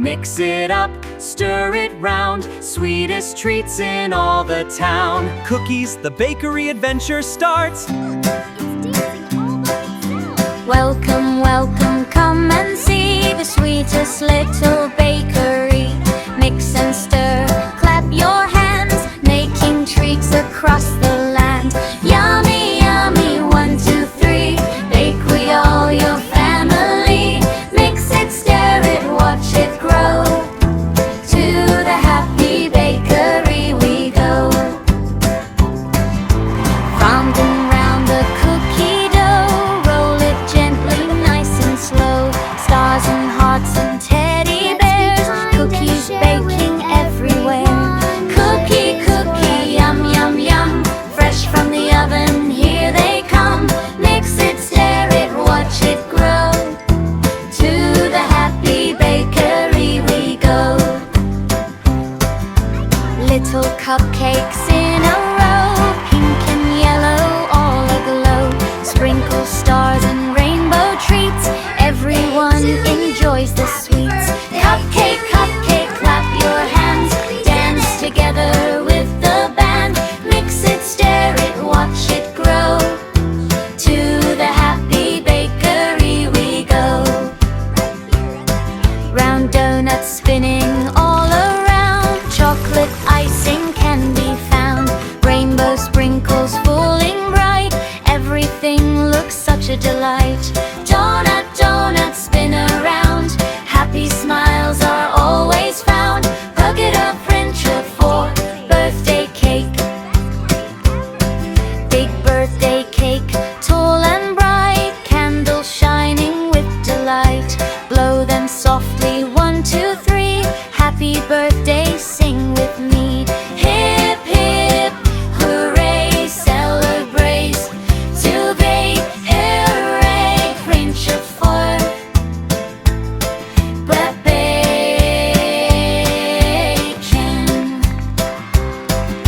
Mix it up, stir it round, sweetest treats in all the town. Cookies, the bakery adventure starts. Welcome, welcome, come and see the sweetest little bakery. Mix and stir, clap your hands, making treats across the land. Yummy, yummy, 1, 2, 3, bake we all your family. Mix it, stir it, watch it grow. To the happy bakery we go. Round and round the cookie dough, roll it gently, nice and slow. Stars and hearts and teddy bears, cookies baking everywhere. Cookie, cookie, yum, yum, yum, fresh from the oven, here they come. Mix it, stir it, watch it grow. To the happy bakery we go. Little cupcakes in a row, pink and yellow, all aglow. Sprinkle stars and rainbow treats, everyone enjoys the sweets. Cupcake, cupcake, clap your hands, dance together with the band. Mix it, stir it, watch it grow. To the happy bakery we go. Round donuts spinning all around, chocolate icing can be found. Rainbow sprinkles falling bright, everything looks such a delight. Donut, donut, spin around, happy smiles are always found. Hug it up, French for birthday cake. Big birthday cake, tall and bright, candles shining with delight. Blow them softly, 1, 2, 3, happy birthday, sing with me. Hip, hip, hooray, celebrate, to bake, hooray, French for baking.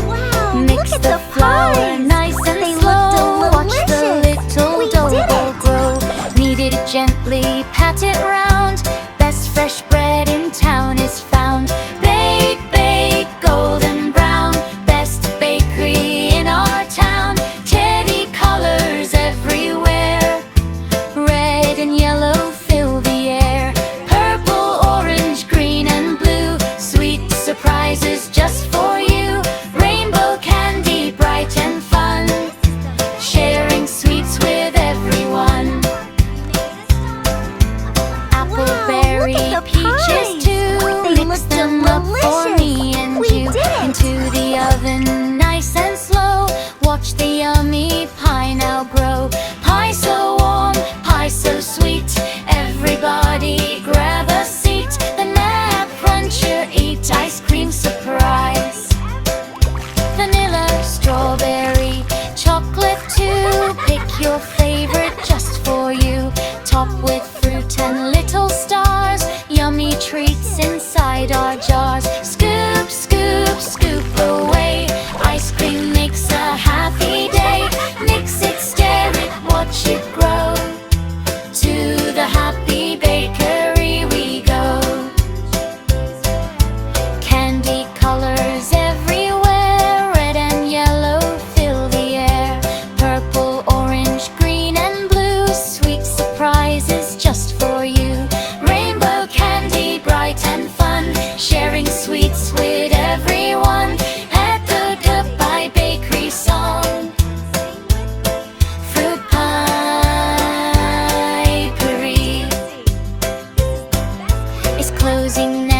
Wow, Mix look at the flour pies. nice and They slow. look Watch the delicious. little We dough did ball it. grow. Knead it gently, pat it round. Best fresh bread in town is found. Bake, bake, golden brown. Best bakery in our town. Teddy colors everywhere. Red and yellow fill the air. Purple, orange, green and blue. Sweet surprises just for you. Rainbow candy, bright and fun. Sharing sweets with everyone. Apple, Wow, berry, look at the peaches pies. too. They Mix look them up for delicious. me and We you. did it. Into the oven, nice and slow. Watch the yummy pie now grow. Pie so warm, pie so sweet. Everybody grab a seat. The nap cruncher, eat ice cream surprise. Vanilla, strawberry, chocolate too. Pick your favorite just for you. Top with fruit and little stars. Yummy treats inside our jars. Scoop, scoop, scoop away. Ice cream makes a happy day. Mix it, stir it, watch it grow. To the happy bakery we go. Candy colors everywhere, red and yellow fill the air. Purple, orange, green and blue, sweet surprises just for you. Rainbow candy, bright and fun, sharing sweets with everyone. At the Goodbye Bakery song. Fruit pie is closing now.